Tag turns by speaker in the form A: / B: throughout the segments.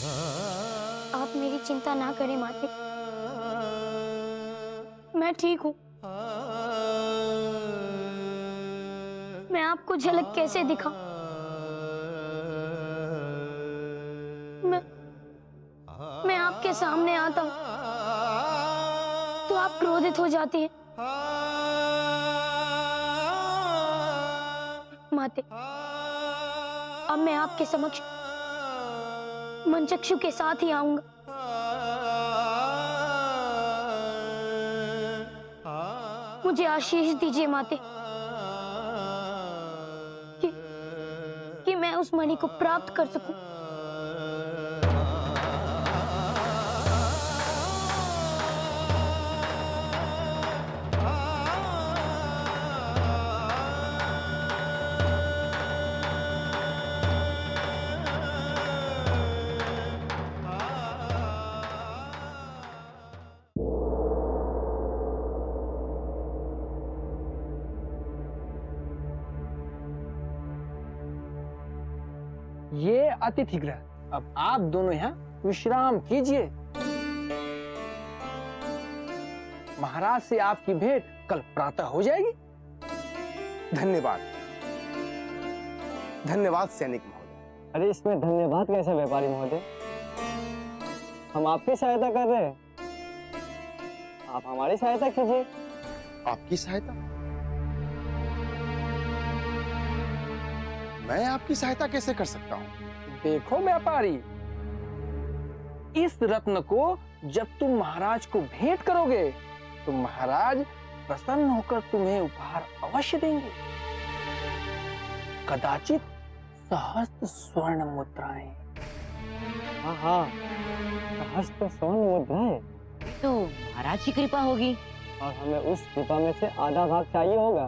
A: आप मेरी चिंता ना करें माते, मैं ठीक हूँ। मैं आपको झलक कैसे दिखाऊं? मैं आपके सामने आता हूँ तो आप क्रोधित हो जाती हैं। माते, अब मैं आपके समक्ष मनचक्षु के साथ ही आऊंगा। मुझे आशीष दीजिए माते कि मैं उस मणि को प्राप्त कर सकूं।
B: ये अतिथि गृह, अब आप दोनों यहाँ विश्राम कीजिए। महाराज से आपकी भेंट कल प्रातः हो जाएगी।
C: धन्यवाद, धन्यवाद सैनिक महोदय।
D: अरे इसमें धन्यवाद कैसे व्यापारी महोदय? हम आपकी सहायता कर रहे हैं, आप हमारी सहायता कीजिए।
C: आपकी सहायता? मैं आपकी सहायता कैसे कर सकता हूँ?
B: देखो व्यापारी, इस रत्न को जब तुम महाराज को भेंट करोगे तो महाराज प्रसन्न होकर तुम्हें उपहार अवश्य देंगे। कदाचित सहस्त्र स्वर्ण मुद्राएं।
D: हाँ हाँ, सहस्त्र स्वर्ण मुद्राएं।
E: तो महाराज की कृपा होगी।
D: और हमें उस कृपा में से आधा भाग चाहिए होगा,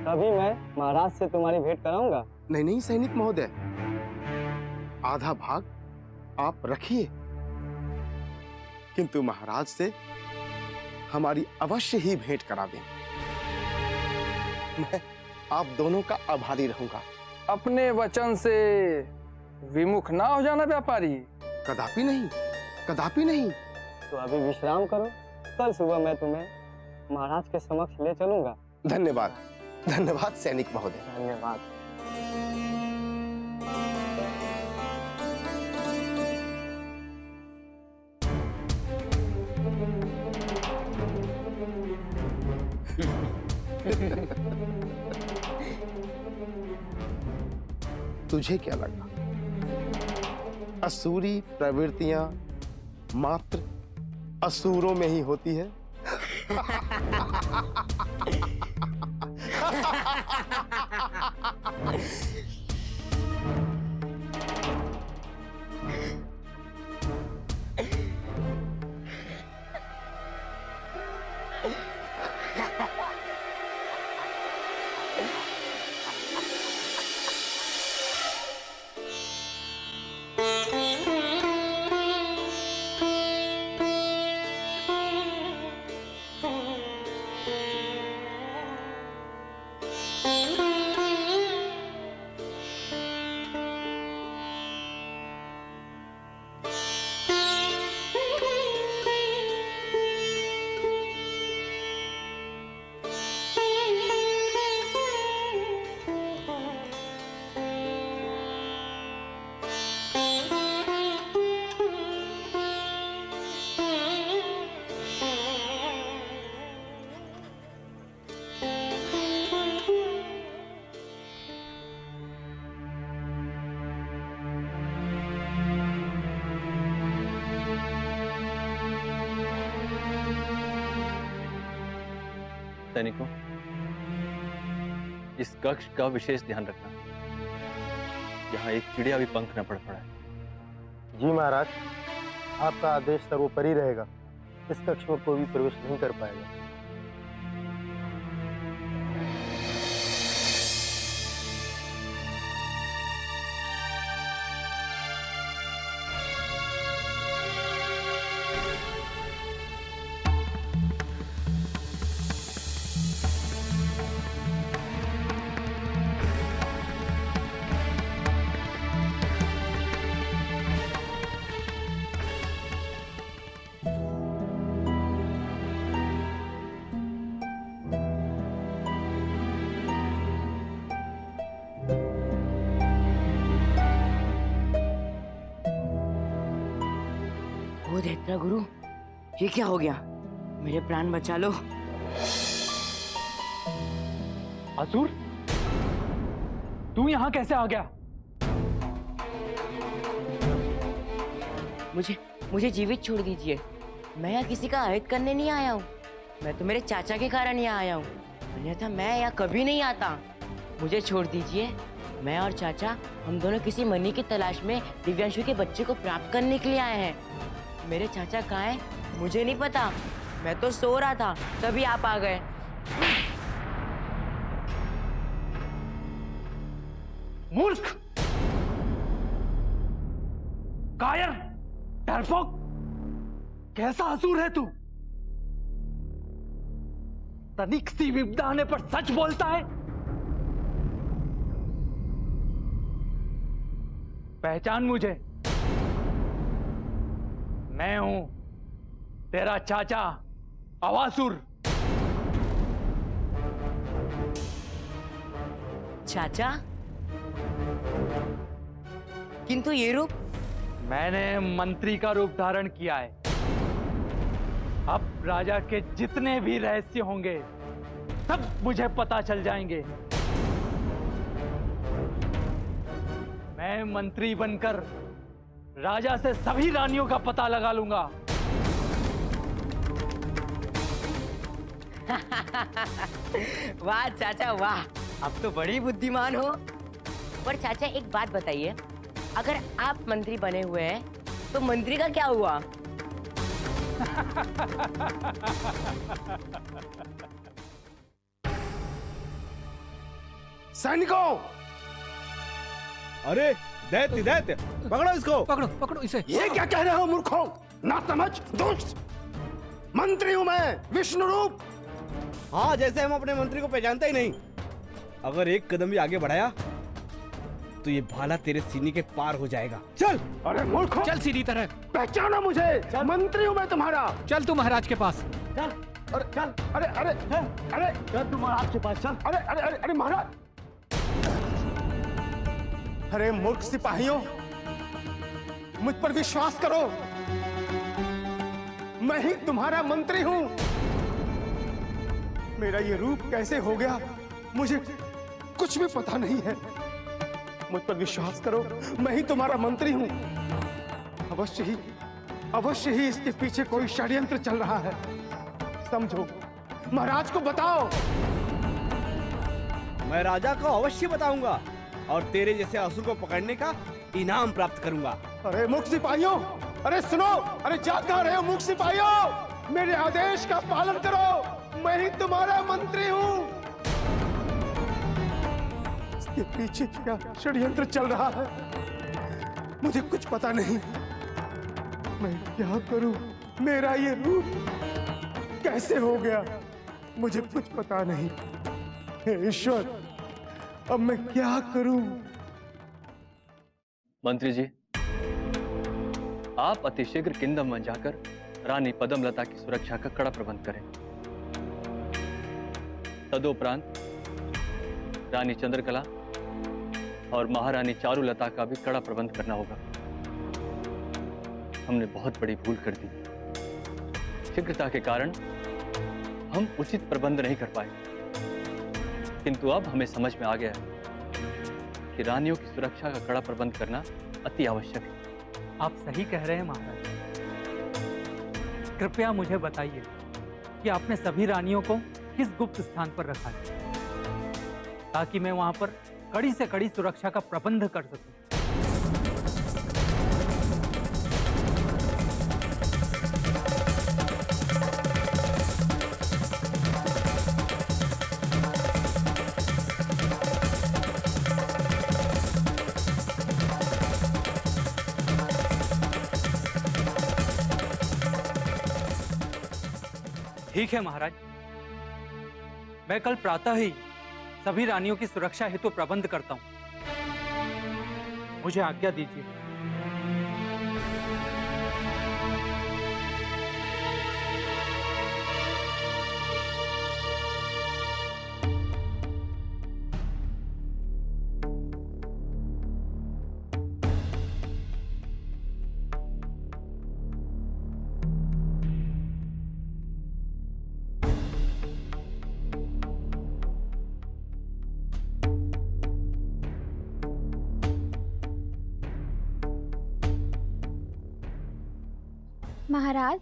D: तभी मैं महाराज से तुम्हारी भेंट कराऊंगा।
C: नहीं नहीं सैनिक महोदय, आधा भाग आप रखिए, किंतु महाराज से हमारी अवश्य ही भेंट करा दें। मैं आप दोनों का आभारी रहूंगा।
B: अपने वचन से विमुख ना हो जाना व्यापारी।
C: कदापि नहीं, कदापि नहीं।
D: तो अभी विश्राम करो, कल सुबह मैं तुम्हें महाराज के समक्ष ले चलूंगा।
C: धन्यवाद, धन्यवाद सैनिक महोदय।
D: धन्यवाद।
C: तुझे क्या लगा? असुरी प्रवृत्तियां मात्र असुरों में ही होती है?
F: सैनिकों, इस कक्ष का विशेष ध्यान रखना। यहाँ एक चिड़िया भी पंख न पड़ पड़ा है।
G: जी महाराज, आपका आदेश सर्वोपरि रहेगा। इस कक्ष में कोई भी प्रवेश नहीं कर पाएगा।
E: दैत्य गुरु, ये क्या हो गया? मेरे प्राण बचा लो।
B: असुर, तू यहाँ कैसे आ गया?
E: मुझे जीवित छोड़ दीजिए। मैं यहाँ किसी का अहित करने नहीं आया हूँ। मैं तो मेरे चाचा के कारण यहाँ आया हूँ, अन्यथा मैं यहाँ कभी नहीं आता। मुझे छोड़ दीजिए। मैं और चाचा, हम दोनों किसी मनी की तलाश में दिव्यांशु के बच्चे को प्राप्त करने के लिए आए हैं। मेरे चाचा कहाँ हैं? मुझे नहीं पता। मैं तो सो रहा था, तभी आप आ गए।
B: मूर्ख, कायर, डरपोक, कैसा असुर है तू? तनिक सी विपदा आने पर सच बोलता है। पहचान मुझे। मैं हूं तेरा चाचा अवासुर।
E: चाचा? किंतु ये रूप?
B: मैंने मंत्री का रूप धारण किया है। अब राजा के जितने भी रहस्य होंगे सब मुझे पता चल जाएंगे। मैं मंत्री बनकर राजा से सभी रानियों का पता लगा लूंगा।
E: वाह चाचा वाह, आप तो बड़ी बुद्धिमान हो। पर चाचा एक बात बताइए, अगर आप मंत्री बने हुए हैं तो मंत्री का क्या हुआ?
C: सैनिकों,
H: अरे दैत्य दैत्य, पकड़ो इसको।
I: पकड़ो पकड़ो इसे।
C: ये क्या कह रहे हो मूर्खों? ना समझ, दुष्ट। मंत्री हूं मैं, विष्णु रूप।
H: हाँ, जैसे हम अपने मंत्री को पहचानते ही नहीं। अगर एक कदम भी आगे बढ़ाया तो ये भाला तेरे सीने के पार हो जाएगा। चल।
C: अरे मूर्खों,
I: चल सीधी तरह।
C: पहचाना मुझे, मंत्री हूं मैं तुम्हारा।
I: चल तू महाराज के पास।
C: चल। अरे चल, अरे अरे अरे चल तू महाराज के पास चल। अरे अरे अरे अरे महाराज। अरे मूर्ख सिपाहियों, मुझ पर विश्वास करो, मैं ही तुम्हारा मंत्री हूं। मेरा ये रूप कैसे हो गया मुझे कुछ भी पता नहीं है। मुझ पर विश्वास करो, मैं ही तुम्हारा मंत्री हूं। अवश्य ही इसके पीछे कोई षड्यंत्र चल रहा है। समझो, महाराज को बताओ।
H: मैं राजा को अवश्य बताऊंगा और तेरे जैसे असुर को पकड़ने का इनाम प्राप्त करूंगा।
C: अरे मूर्ख सिपाहियों, अरे सुनो, अरे जाग कहां रहे हो मूर्ख सिपाहियों? मेरे आदेश का पालन करो, मैं ही तुम्हारा मंत्री हूं। इसके पीछे क्या षड्यंत्र चल रहा है मुझे कुछ पता नहीं। मैं क्या करूं? मेरा ये रूप कैसे हो गया मुझे कुछ पता नहीं। हे ईश्वर, अब मैं क्या करूं?
F: मंत्री जी, आप अतिशीघ्र किंगडम में जाकर रानी पद्मलता की सुरक्षा का कड़ा प्रबंध करें। तदुपरांत रानी चंद्रकला और महारानी चारुलता का भी कड़ा प्रबंध करना होगा। हमने बहुत बड़ी भूल कर दी। शीघ्रता के कारण हम उचित प्रबंध नहीं कर पाए, किंतु अब हमें समझ में आ गया है कि रानियों की सुरक्षा का कड़ा प्रबंध करना अति आवश्यक है।
I: आप सही कह रहे हैं महाराज। कृपया मुझे बताइए कि आपने सभी रानियों को किस गुप्त स्थान पर रखा है, ताकि मैं वहां पर कड़ी से कड़ी सुरक्षा का प्रबंध कर सकूं। ठीक है महाराज, मैं कल प्रातः ही सभी रानियों की सुरक्षा हेतु प्रबंध करता हूं। मुझे आज्ञा दीजिए।
A: महाराज,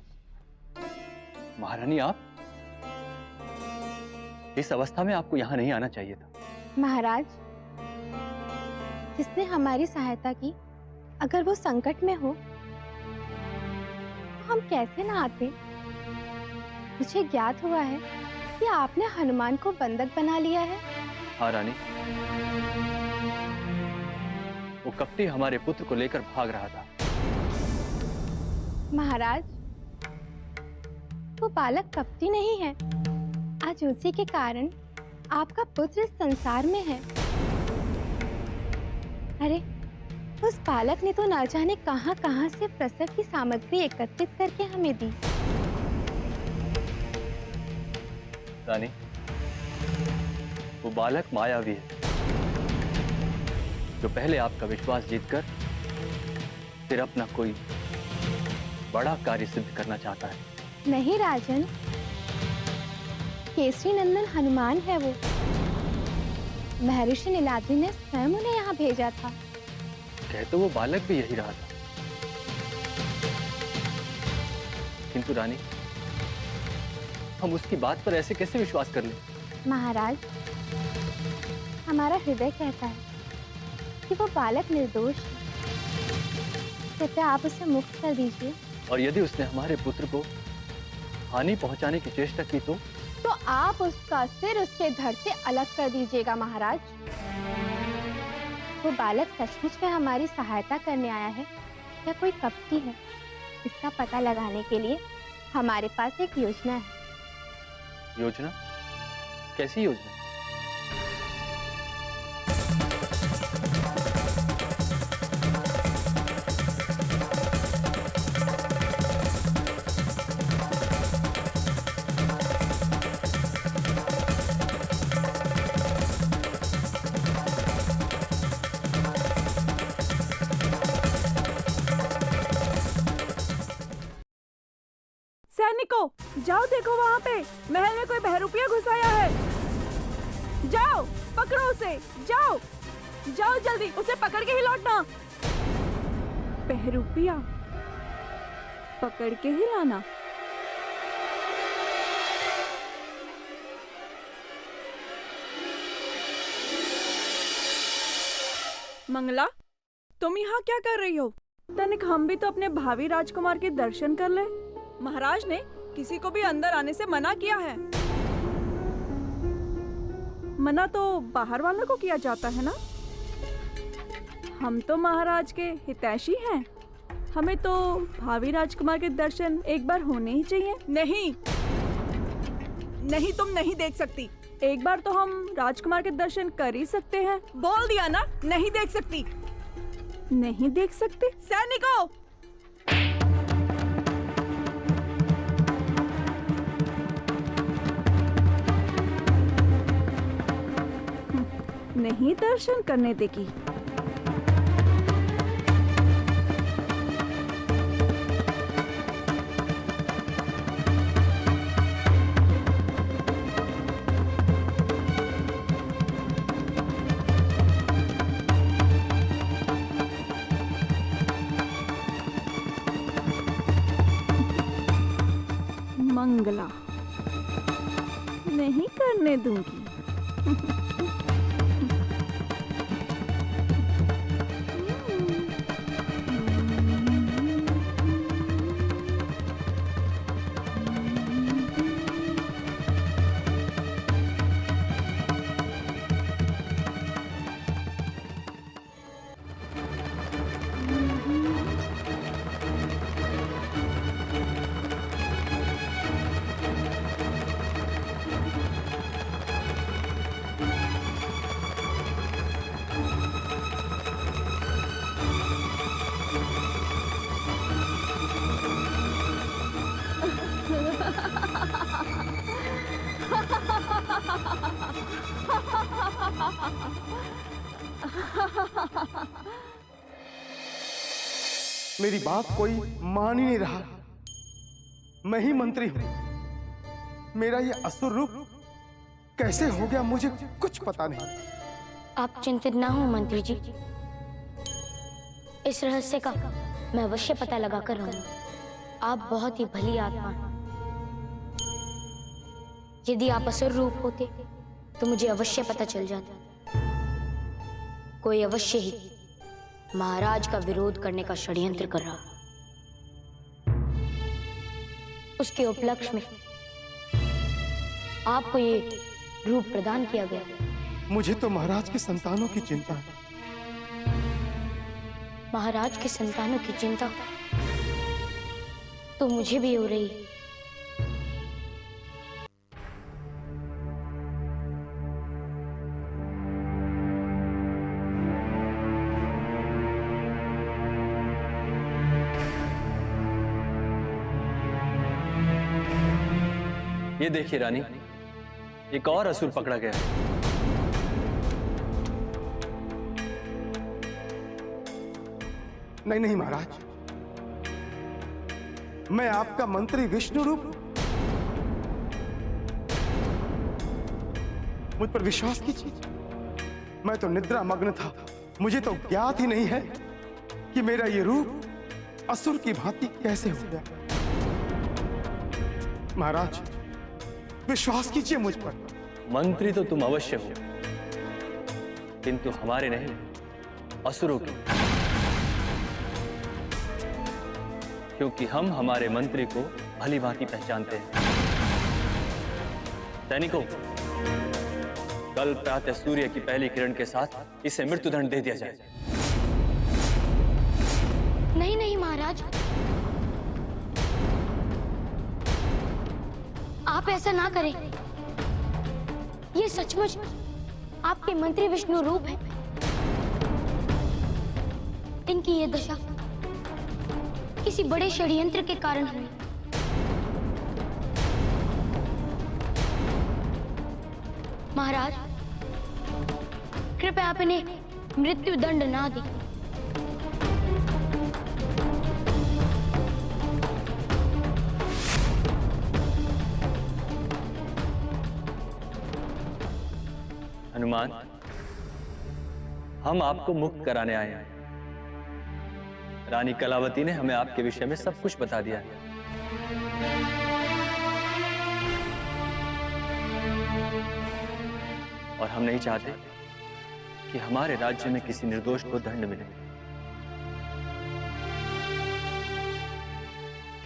F: महारानी आप इस अवस्था में आपको यहाँ नहीं आना चाहिए था।
A: महाराज, जिसने हमारी सहायता की, अगर वो संकट में हो तो हम कैसे ना आते। मुझे ज्ञात हुआ है कि आपने हनुमान को बंधक बना लिया है।
F: हाँ रानी, वो कपटी हमारे पुत्र को लेकर भाग रहा था।
A: महाराज, वो बालक कपटी नहीं है। आज उसी के कारण आपका पुत्र इस संसार में है। अरे, उस बालक ने तो ना जाने कहां-कहां से प्रसव की सामग्री एकत्रित करके हमें दी।
F: रानी, वो बालक मायावी है, जो पहले आपका विश्वास जीतकर फिर अपना कोई बड़ा कार्य सिद्ध करना चाहता है।
A: नहीं राजन, केसरी नंदन हनुमान है वो। महर्षि नीलाद्रि ने स्वयं उन्हें यहाँ भेजा था।
F: कह तो वो बालक भी यही रहा था, किंतु रानी, हम उसकी बात पर ऐसे कैसे विश्वास कर लें?
A: महाराज, हमारा हृदय कहता है कि वो बालक निर्दोष है। कृपया आप उसे मुक्त कर दीजिए।
F: और यदि उसने हमारे पुत्र को हानि पहुंचाने की चेष्टा की तो
A: आप उसका सिर उसके धड़ से अलग कर दीजिएगा महाराज। वो बालक सचमुच में हमारी सहायता करने आया है या कोई कपटी है, इसका पता लगाने के लिए हमारे पास एक योजना है।
F: योजना? कैसी योजना?
J: सैनिकों, जाओ देखो वहाँ पे महल में कोई बहरूपिया घुसाया है। जाओ पकड़ो उसे, जाओ जाओ जल्दी, उसे पकड़ के ही लौटना। बहरूपिया पकड़ के ही लाना। मंगला, तुम यहाँ क्या कर रही हो? तनिक हम भी तो अपने भावी राजकुमार के दर्शन कर ले। महाराज ने किसी को भी अंदर आने से मना किया है। मना तो बाहर वालों को किया जाता है ना। हम तो महाराज के हितैषी हैं, हमें तो भावी राजकुमार के दर्शन एक बार होने ही चाहिए। नहीं नहीं, तुम नहीं देख सकती। एक बार तो हम राजकुमार के दर्शन कर ही सकते हैं। बोल दिया ना, नहीं देख सकती। नहीं देख सकते? सैनिकों, नहीं दर्शन करने देगी। मंगला, नहीं करने दूंगी।
C: मेरी बात कोई मान ही नहीं रहा। मैं ही मंत्री हूं। मेरा ये असुर रूप कैसे हो गया मुझे कुछ पता नहीं।
A: आप चिंतित ना हो मंत्री जी, इस रहस्य का मैं अवश्य पता लगा कर रहूंगा।
K: आप बहुत ही भली आत्मा हैं। यदि आप असुर रूप होते तो मुझे अवश्य पता चल जाता। कोई अवश्य ही महाराज का विरोध करने का षड्यंत्र कर रहा। उसके उपलक्ष्य में आपको ये रूप प्रदान किया गया।
C: मुझे तो महाराज की संतानों की चिंता है।
K: महाराज के संतानों की चिंता तो मुझे भी हो रही है।
F: ये देखिए रानी, एक और असुर पकड़ा गया।
C: नहीं नहीं महाराज, मैं आपका मंत्री विष्णु रूप, मुझ पर विश्वास कीजिए। मैं तो निद्रा मग्न था, मुझे तो ज्ञात ही नहीं है कि मेरा ये रूप असुर की भांति कैसे हो गया। महाराज विश्वास कीजिए मुझ पर।
F: मंत्री तो तुम अवश्य हो, किंतु हमारे नहीं, असुरों के। क्योंकि हम हमारे मंत्री को भली भांति पहचानते हैं। सैनिकों, कल प्रातः सूर्य की पहली किरण के साथ इसे मृत्युदंड दे दिया जाए।
K: नहीं नहीं महाराज, आप ऐसा ना करें। ये सचमुच आपके मंत्री विष्णु रूप है। इनकी ये दशा किसी बड़े षड्यंत्र के कारण हुई। महाराज, कृपया आप इन्हें मृत्यु दंड ना दें।
F: हनुमान, हम आपको मुक्त कराने आए हैं। रानी कलावती ने हमें आपके विषय में सब कुछ बता दिया है। और हम नहीं चाहते कि हमारे राज्य में किसी निर्दोष को दंड मिले।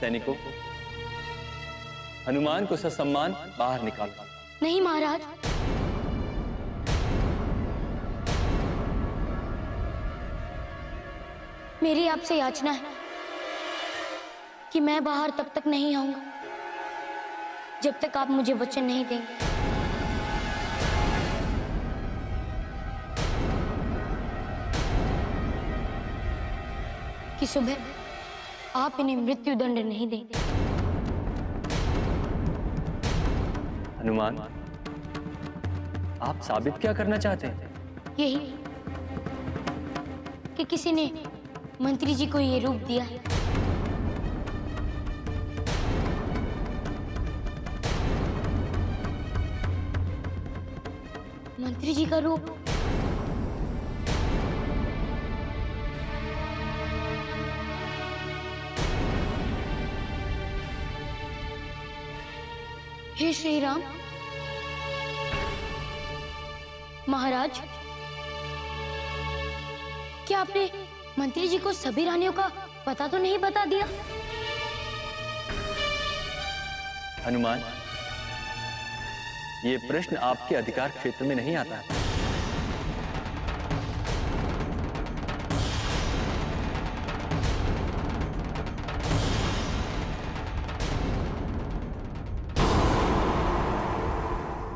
F: सैनिकों, हनुमान को ससम्मान बाहर निकालो।
K: नहीं महाराज, मेरी आपसे याचना है कि मैं बाहर तब तक नहीं आऊंगा जब तक आप मुझे वचन नहीं देंगे कि सुबह आप इन्हें मृत्यु दंड नहीं देंगे।
F: हनुमान, आप साबित क्या करना चाहते हैं?
K: यही कि किसी ने मंत्री जी को ये रूप दिया है। मंत्री जी का रूप हे श्री राम। महाराज, क्या आपने मंत्री जी को सभी रानियों का पता तो नहीं बता दिया?
F: हनुमान, ये प्रश्न आपके अधिकार क्षेत्र में नहीं आता है।